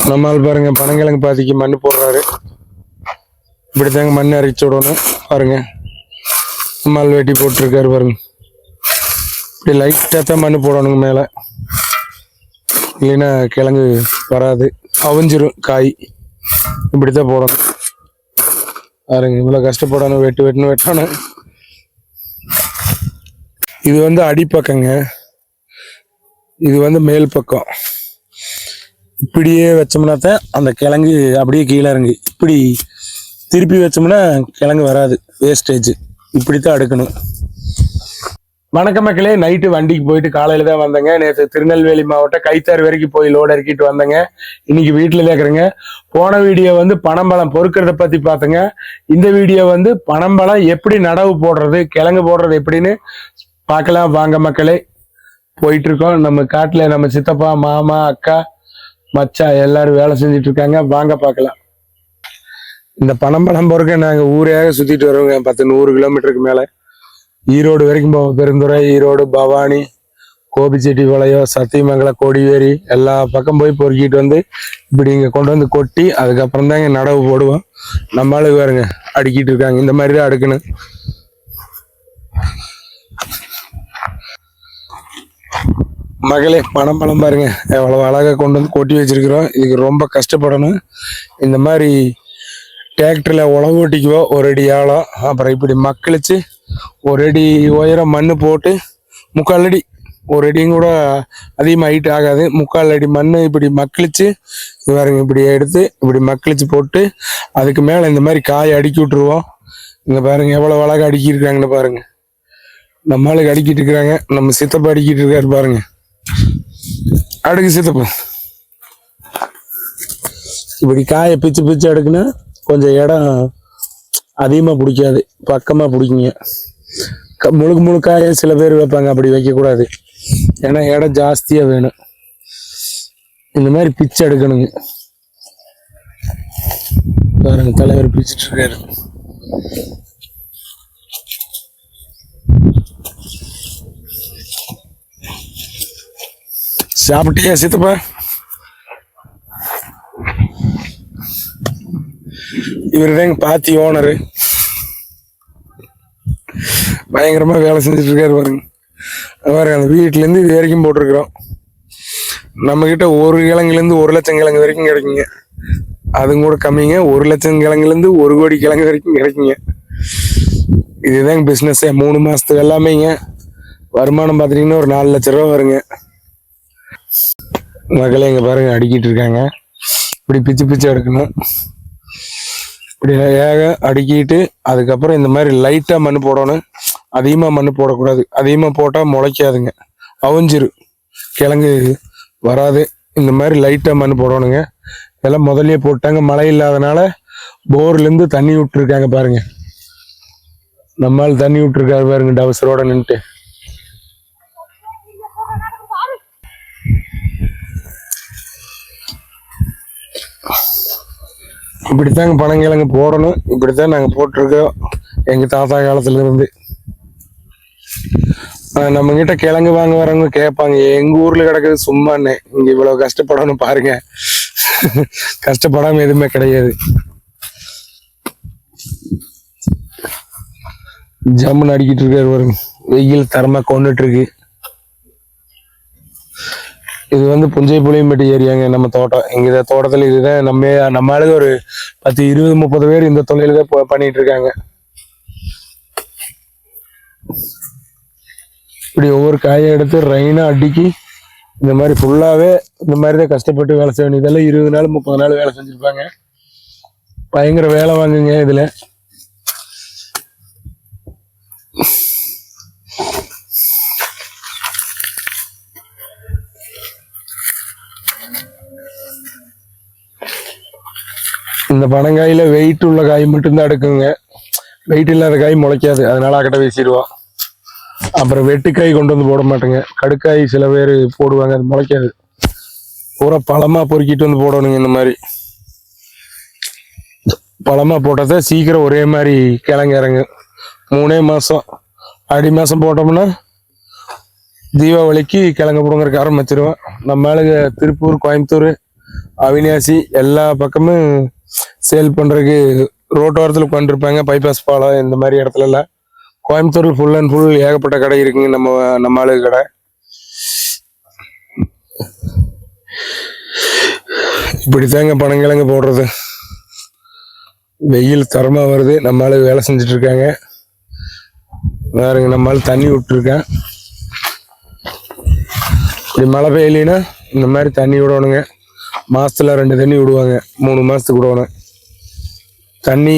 நம்மால் பாருங்க பனங்கிழங்கு பாதிக்கு மண் போடுறாரு. இப்படித்தாங்க மண் அரைச்சு விடணும். பாருங்க நம்மால் வெட்டி போட்டிருக்காரு பாருங்க. இப்படி லைட்டாக தான் மண் போடணுங்க மேலே, இல்லைன்னா கிழங்கு வராது, அவிஞ்சிரும் காய். இப்படித்தான் போடணும் பாருங்க. இவ்வளோ கஷ்டப்படணும், வெட்டுன்னு வெட்டணும். இது வந்து அடிப்பக்கங்க, இது வந்து மேல் பக்கம். இப்படியே வச்சோம்னா தான் அந்த கிழங்கு அப்படியே கீழே இறங்கு. இப்படி திருப்பி வச்சோம்னா கிழங்கு வராது, வேஸ்டேஜ். இப்படித்தான் அடுக்கணும். வணக்கம் மக்களே, நைட்டு வண்டிக்கு போயிட்டு காலையில தான் வந்தேங்க. நேற்று திருநெல்வேலி மாவட்டம் கைத்தாறு வரைக்கும் போய் லோடு இறக்கிட்டு வந்தேங்க. இன்னைக்கு வீட்டில் தான் இருக்கிறேங்க. போன வீடியோ வந்து பனம்பழம் பொறுக்கிறத பத்தி பார்த்தேங்க. இந்த வீடியோ வந்து பனம்பழம் எப்படி நடவு போடுறது, கிழங்கு போடுறது எப்படின்னு பார்க்கலாம் வாங்க மக்களே. போயிட்டு இருக்கோம். நம்ம காட்டுல நம்ம சித்தப்பா, மாமா, அக்கா, மச்சா எல்லாரும் வேலை செஞ்சுட்டு இருக்காங்க. வாங்க பார்க்கலாம். இந்த பனம்பழம் பொறுக்க நாங்க ஊரையாக சுத்திட்டு வருவோங்க. 100 கிலோமீட்டருக்கு மேல. ஈரோடு வரைக்கும் போவோம். பெருந்துறை, ஈரோடு, பவானி, கோபிச்செட்டிப்பாளையம், சத்தியமங்கலம், கொடிவேரி எல்லா பக்கம் போய் பொறுக்கிட்டு வந்து இப்படி இங்க கொண்டு வந்து கொட்டி அதுக்கப்புறம் தாங்க நடவு போடுவோம். நம்மளுக்கு பாருங்க அடுக்கிட்டு இருக்காங்க. இந்த மாதிரி தான் அடுக்கணும். மகளே, பனம்பழம் பாருங்க எவ்வளவு அழகா கொண்டு வந்து கொட்டி வச்சிருக்கிறோம். இதுக்கு ரொம்ப கஷ்டப்படணும். இந்த மாதிரி டிராக்டர்ல உழவு ஓட்டிக்குவோம், ஒரு அடி ஆழம். அப்புறம் இப்படி மக்களிச்சு ஒரு அடி உயரம் மண் போட்டு, 3/4 அடி, ஒரு அடியும் கூட அதிகமாக ஹைட் ஆகாது, 3/4 அடி மண் இப்படி மக்களிச்சு பாருங்க. இப்படி எடுத்து இப்படி மக்களிச்சு போட்டு அதுக்கு மேல இந்த மாதிரி காயை அடுக்கி விட்டுருவோம். இங்க பாருங்க எவ்வளவு அழகா அடுக்கி இருக்காங்கன்னு பாருங்க. நம்ம ஆளுக்கு அடிக்கிட்டு இருக்கிறாங்க. நம்ம சித்தப்பா அடிக்கிட்டு இருக்காரு பாருங்க. அடுக்கு சித்தப்பா. இப்படி காயை பிச்சு பிச்சு அடுக்குன்னா கொஞ்சம் இடம் அதிகமா பிடிக்காது, பக்கமா பிடிக்குங்க. முழுக்க காயை சில பேர் வைப்பாங்க, அப்படி வைக்க கூடாது. ஏன்னா இடம் ஜாஸ்தியா வேணும். இந்த மாதிரி பிச்சு எடுக்கணுங்க. பாருங்க தலைவர் பிச்சுட்டு இருக்காரு. சாப்பிட்டியா சித்தப்பா? இவரு தாங்க பாத்தி ஓனரு. பயங்கரமா வேலை செஞ்சுட்டு இருக்காரு பாருங்க. பாருங்க அந்த வீட்டுல இருந்து இது வரைக்கும் போட்டிருக்கிறோம். நம்ம கிட்ட ஒரு கிழங்குல இருந்து 1 லட்சம் கிழங்கு வரைக்கும் கிடைக்குங்க. அதுவும் கூட கம்மிங்க. 1 லட்சம் கிழங்குல இருந்து 1 கோடி கிழங்கு வரைக்கும் கிடைக்குங்க. இதுதாங்க பிசினஸ். 3 மாசத்துக்கு எல்லாமேங்க வருமானம் பாத்தீங்கன்னா ஒரு 4 லட்சம் ரூபா வருங்க. மகளே இங்க பாருங்க அடுக்கிட்டு இருக்காங்க. இப்படி பிச்சு பிச்சு எடுக்கணும். இப்படி ஏக அடுக்கிட்டு அதுக்கப்புறம் இந்த மாதிரி லைட்டா மண் போடணும். அதிகமா மண் போடக்கூடாது. அதிகமா போட்டா முளைக்காதுங்க, அவிஞ்சிரு, கிழங்கு வராது. இந்த மாதிரி லைட்டா மண் போடணுங்க. இதெல்லாம் முதல்லயே போட்டாங்க. மழை இல்லாதனால போர்ல இருந்து தண்ணி விட்டுருக்காங்க பாருங்க. நம்மால் தண்ணி விட்டுருக்காரு பாருங்க, டவசரோட நின்றுட்டு. இப்படித்தாங்க பனங்கிழங்கு போடணும். இப்படித்தான் நாங்க போட்டிருக்கோம் எங்க தாத்தா காலத்துல இருந்து. நம்ம கிட்ட கிழங்கு வாங்க வரவங்க கேட்பாங்க, எங்க ஊர்ல கிடக்குது சும்மான்னு, இங்க இவ்வளவு கஷ்டப்படணும் பாருங்க. கஷ்டப்படாம எதுவுமே கிடையாது. ஜம்முன்னு அடிக்கிட்டு இருக்காரு பாருங்க. வெயில் தரமா கொண்டுட்டு இருக்கு. இது வந்து புஞ்சை புளியம்பட்டி ஏரியாங்க நம்ம தோட்டம். எங்க தோட்டத்துல இதுதான் நம்ம ஆளுங்க ஒரு 10, 20, 30 பேர் இந்த தொழில தான் பண்ணிட்டு இருக்காங்க. இப்படி ஒவ்வொரு காயை எடுத்து ரெயினா அடிக்கி இந்த மாதிரி ஃபுல்லாவே இந்த மாதிரிதான் கஷ்டப்பட்டு வேலை செய்யணும். இதெல்லாம் 20 நாள் 30 நாள் வேலை செஞ்சிருப்பாங்க. பயங்கர வேலை வாங்குங்க இதுல. இந்த பனங்காயில வெயிட் உள்ள காய் மட்டும்தான் எடுக்குங்க. வெயிட் இல்லாத காய் முளைக்காது, அதனால அக்கட்ட வீசிடுவோம். அப்புறம் வெட்டுக்காய் கொண்டு வந்து போட மாட்டேங்க. கடுக்காய் சில பேர் போடுவாங்க, அது முளைக்காது. பூரா பழமா பொறுக்கிட்டு வந்து போடணுங்க. இந்த மாதிரி பழமா போட்டதை சீக்கிரம் ஒரே மாதிரி கிழங்கு இறங்கு. 3 மாசம், ஆடி மாசம் போட்டோம்னா தீபாவளிக்கு கிழங்கு போடுங்கிறக்க ஆரம்பிச்சிருவோம். நம்ம ஆளுங்க திருப்பூர், கோயம்புத்தூர், அவினாசி எல்லா பக்கமும் சேல் பண்றதுக்கு ரோட்டோரத்தில் உட்காந்துருப்பாங்க. பைபாஸ் பாலம் இந்த மாதிரி இடத்துல எல்லாம். கோயம்புத்தூர்ல ஃபுல் அண்ட் ஃபுல் ஏகப்பட்ட கடை இருக்குங்க. நம்ம ஆளு கடை. இப்படித்தாங்க பனங்கிழங்கு போடுறது. வெயில் தரமா வருது. நம்ம ஆளு வேலை செஞ்சுட்டு இருக்காங்க. வேறுங்க நம்ம ஆளு தண்ணி விட்டுருக்கேன். இப்படி மழை பெய்யலைன்னா இந்த மாதிரி தண்ணி விடணுங்க. மாசத்துல 2 தண்ணி விடுவாங்க. 3 மாசத்துக்கு விடணும். தண்ணி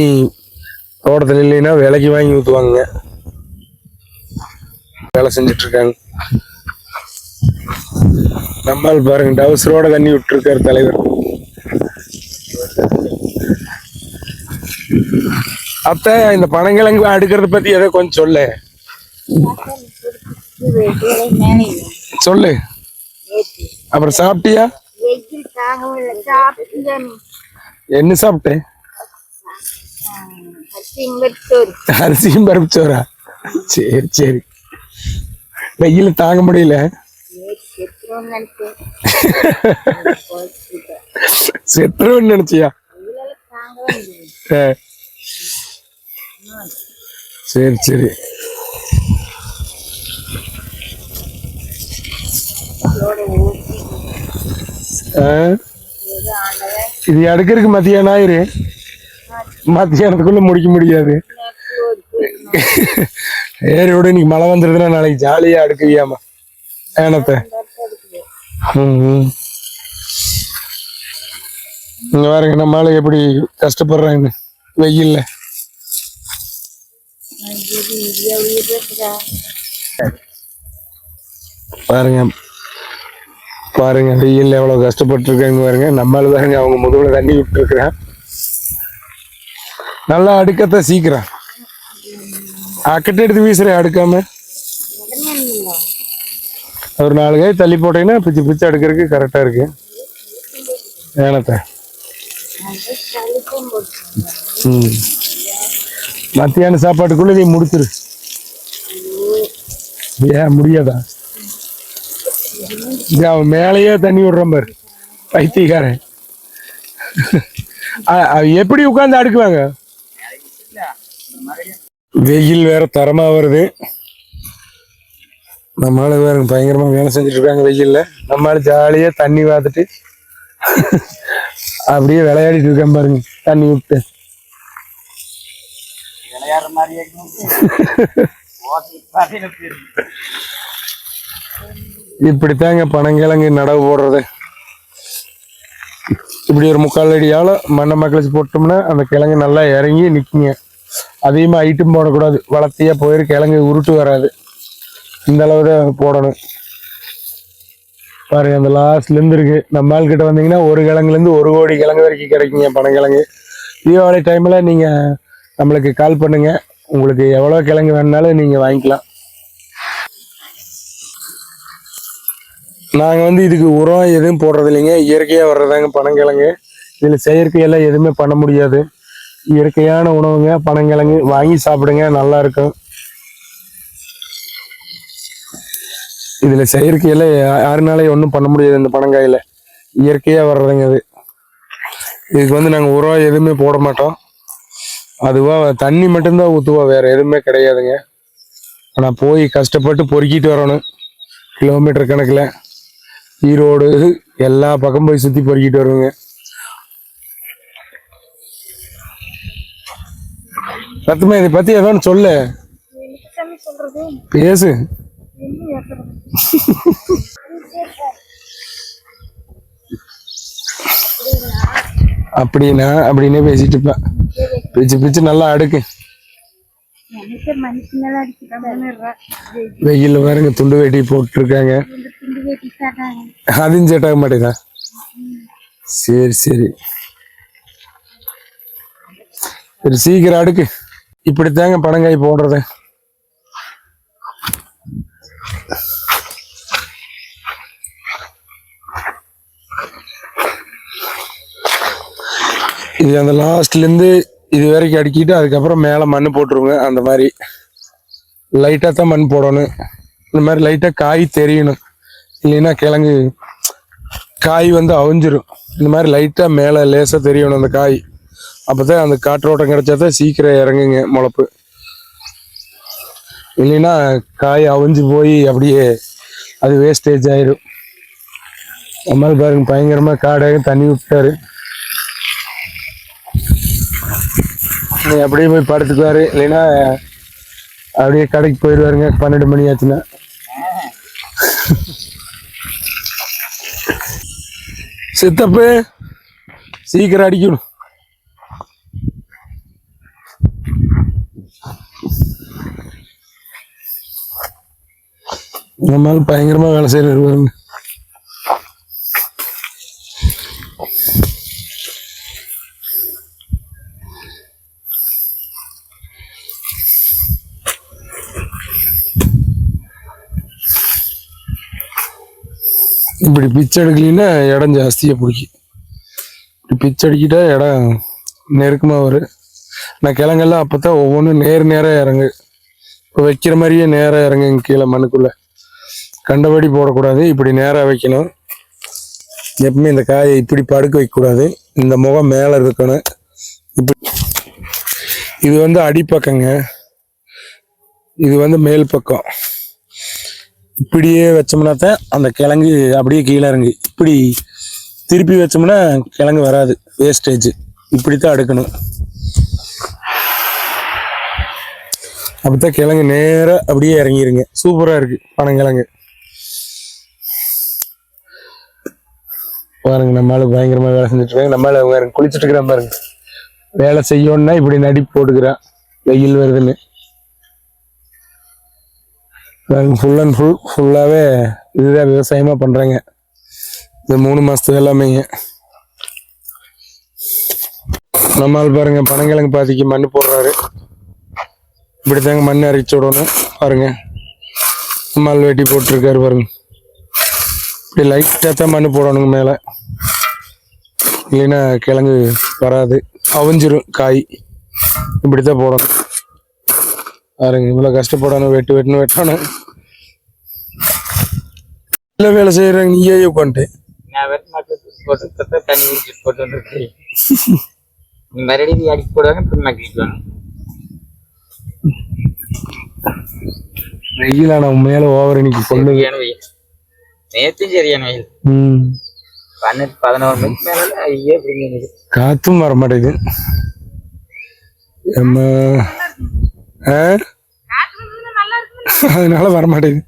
தோட்டத்தில் இல்லைன்னா விலைக்கு வாங்கி ஊற்றுவாங்க. வேலை செஞ்சுட்டு இருக்காங்க. நம்மால் பாருங்க டவுசரோட தண்ணி விட்டுருக்காரு தலைவர். அத்தை இந்த பனங்கிழங்கு அடுக்கிறத பத்தி ஏதோ கொஞ்சம் சொல்லு. அப்புறம் சாப்பிட்டியா? என்ன சாப்பிட்டேன்? அரிசியும் பருப்பு சோறா? சரி சரி. வெயில் தாங்க முடியல. செத்துருவன்னு நினைச்சியா? சரி சரி. இது அடுக்கிறதுக்கு மத்தியானம் ஆயிரு. மத்தியானத்துக்குள்ள முடிக்க முடியாது. ஏரியோட இன்னைக்கு மழை வந்துருதுன்னா நாளைக்கு ஜாலியா அடுக்குவியாமா ஏனத்தை. இங்க பாருங்க நம்ம ஆளு எப்படி கஷ்டப்படுறாங்க வெயில்ல. பாருங்க பாருங்க வெயில்ல எவ்வளவு கஷ்டப்பட்டு இருக்காங்க பாருங்க. நம்மளால பாருங்க அவங்க முதுகுல தண்ணி விட்டு இருக்கிறேன். நல்லா அடுக்கத்த சீக்கிரம் அக்கட்டு எடுத்து வீசுறேன். அடுக்காம ஒரு 4 காய் தள்ளி போட்டீங்கன்னா பிச்சு பிச்சு அடுக்கிறதுக்கு கரெக்டா இருக்கு. ஏனத்த மத்தியான சாப்பாட்டுக்குள்ள நீ முடிச்சிரு. ஏன் முடியாதா? அவன் மேலேயே தண்ணி விடுறான் பாரு பைத்தியக்காரன். எப்படி உட்கார்ந்து அடுக்குவாங்க? வெயில் வேற தரமா வருது. நம்மளால வேற பயங்கரமா வேலை செஞ்சுட்டு இருக்காங்க வெயில்ல. நம்மளால ஜாலியா தண்ணி பார்த்துட்டு அப்படியே விளையாடிட்டு இருக்கேன் பாருங்க தண்ணி விட்டு. இப்படித்தாங்க பனங்கிழங்கு நடவு போடுறது. இப்படி ஒரு 3/4 அடியால மண்ணை மக்களிச்சு போட்டோம்னா அந்த கிழங்கு நல்லா இறங்கி நிற்குங்க. அதிகமா ஐட்டம் போடக்கூடாது. வளர்த்தியா போயிரு கிழங்கு உருட்டு வராது. இந்த அளவு தான் போடணும். பாருங்க அந்த லாஸ்ட்ல இருந்து இருக்கு. நம்ம ஆள் கிட்ட வந்தீங்கன்னா ஒரு கிழங்குல இருந்து 1 கோடி கிழங்கு வரைக்கும் கிடைக்குங்க பனங்கிழங்கு. தீபாவளி டைம்ல நீங்க நம்மளுக்கு கால் பண்ணுங்க. உங்களுக்கு எவ்வளவு கிழங்கு வேணுனாலும் நீங்க வாங்கிக்கலாம். நாங்க இதுக்கு உரம் எதுவும் போடுறது இல்லைங்க. இயற்கையா வர்றதாங்க பனங்கிழங்கு. இதுல செயற்கையெல்லாம் எதுவுமே பண்ண முடியாது. இயற்கையான உணவுங்க பனங்கிழங்கு. வாங்கி சாப்பிடுங்க, நல்லா இருக்கும். இதுல செயற்கையெல்லாம் யாருனாலையும் ஒன்றும் பண்ண முடியாது. இந்த பனங்காயில இயற்கையா வர்றதுங்க அது. இதுக்கு நாங்க உரம் எதுவுமே போட மாட்டோம். அதுவா தண்ணி மட்டும்தான் ஊற்றுவோம். வேற எதுவுமே கிடையாதுங்க. ஆனா போய் கஷ்டப்பட்டு பொறுக்கிட்டு வரணும். கிலோமீட்டர் கணக்குல ஈரோடு எல்லா பக்கம் போய் சுத்தி பொறுக்கிட்டு வருவாங்க. சத்துமா இதை பத்தி ஏதோன்னு சொல்லு. பேசு. அப்படின்னே பேசிட்டு இருப்பேன். பிச்சு பிச்சு நல்லா அடுக்கு. வெயில்ல பாருங்க துண்டு வேட்டி போட்டு இருக்காங்க. அதுவும் செட் ஆக மாட்டேதா? சரி சரி சரி சீக்கிரம் அடுக்கு. இப்படித்தாங்க பனங்காய் போடுறது. இது அந்த லாஸ்ட்ல இருந்து இது வரைக்கும் அடுக்கிட்டு அதுக்கப்புறம் மேல மண் போட்டுருங்க. அந்த மாதிரி லைட்டா தான் மண் போடணும். இந்த மாதிரி லைட்டா காய் தெரியணும். இல்லைன்னா கிழங்கு காய் அவிஞ்சிரும். இந்த மாதிரி லைட்டா மேல லேசா தெரியணும் அந்த காய். அப்பதான் அந்த காற்றோட்டம் கிடைச்சாதான் சீக்கிரம் இறங்குங்க முளப்பு. இல்லைன்னா காய் அவிஞ்சு போய் அப்படியே அது வேஸ்டேஜ் ஆயிரும். நம்மளால பாருங்க பயங்கரமா காடாக தண்ணி விட்டாரு. அப்படியே போய் படுத்துக்குவாரு. இல்லைன்னா அப்படியே கடைக்கு போயிடுவாருங்க 12 மணி ஆச்சுன்னா. சித்தப்பு சீக்கிரம் அடிக்கணும். நம்மளால பயங்கரமா வேலை செய்யறாரு. இப்படி பிச்சை எடுக்கலன்னா இடம் ஜாஸ்தியாக பிடிக்கும். இப்படி பிச்சை அடிக்கிட்டா இடம் நெருக்கமாக வரும். நான் கிழங்கெல்லாம் அப்போ தான் ஒவ்வொன்றும் நேராக இறங்கு. இப்போ வைக்கிற மாதிரியே நேராக இறங்குங்க கீழே மண்ணுக்குள்ளே. கண்டபடி போடக்கூடாது, இப்படி நேராக வைக்கணும். எப்பவுமே இந்த காயை இப்படி படுக்க வைக்கக்கூடாது, இந்த முகம் மேலே இருக்கணும். இப்படி இது வந்து அடிப்பக்கங்க, இது வந்து மேல் பக்கம். இப்படியே வச்சோம்னா தான் அந்த கிழங்கு அப்படியே கீழே இறங்கு. இப்படி திருப்பி வச்சோம்னா கிழங்கு வராது, வேஸ்டேஜ். இப்படித்தான் அடுக்கணும். அப்படித்தான் கிழங்கு நேராக அப்படியே இறங்கிருங்க. சூப்பராக இருக்கு பனங்கிழங்கு. பாருங்க நம்மளால பயங்கரமா வேலை செஞ்சுட்டு இருக்காங்க. நம்மளால வேற குளிச்சுட்டு இருக்கிறான் பாருங்க. வேலை செய்யணும்னா இப்படி நடி போட்டுக்கிறான், வெயில் வருதுன்னு. ஃபுல் அண்ட் ஃபுல்லாகவே இதுதான் விவசாயமாக பண்ணுறாங்க இந்த 3 மாதத்துக்கு எல்லாமே. நம்மால் பாருங்க பனங்கிழங்கு பாதிக்கு மண் போடுறாரு. இப்படி தாங்க மண் அரைச்சி விடணும். பாருங்க நம்மால் வெட்டி போட்டிருக்காரு பாருங்க. இப்படி லைட்டாக தான் மண் போடணுங்க மேலே, இல்லைன்னா கிழங்கு வராது, அவிஞ்சிரும் காய். இப்படி தான் போடணும் பாருங்க. இவ்வளோ கஷ்டப்படணும், வெட்டணும். இல்லை வேலை செய்யறாங்க, நீயே உட்காந்துட்டு வெயிலான மேல ஓவர் இன்னைக்கு கொண்டு நேத்தும் சரியான வெயில். 11 மணிக்கு மேல காத்தும் வர மாட்டேங்குது. அதனால வரமாட்டேங்குது.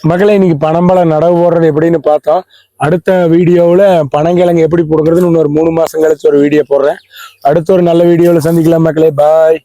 மக்களை இன்னைக்கு பனம்பழம் நடவு போடுறது எப்படின்னு பார்த்தோம். அடுத்த வீடியோவில் பனங்கிழங்கு எப்படி போடுறதுன்னு இன்னொரு 3 மாசம் கழிச்சு ஒரு வீடியோ போடுறேன். அடுத்த ஒரு நல்ல வீடியோவில் சந்திக்கலாம் மக்களே. பாய்.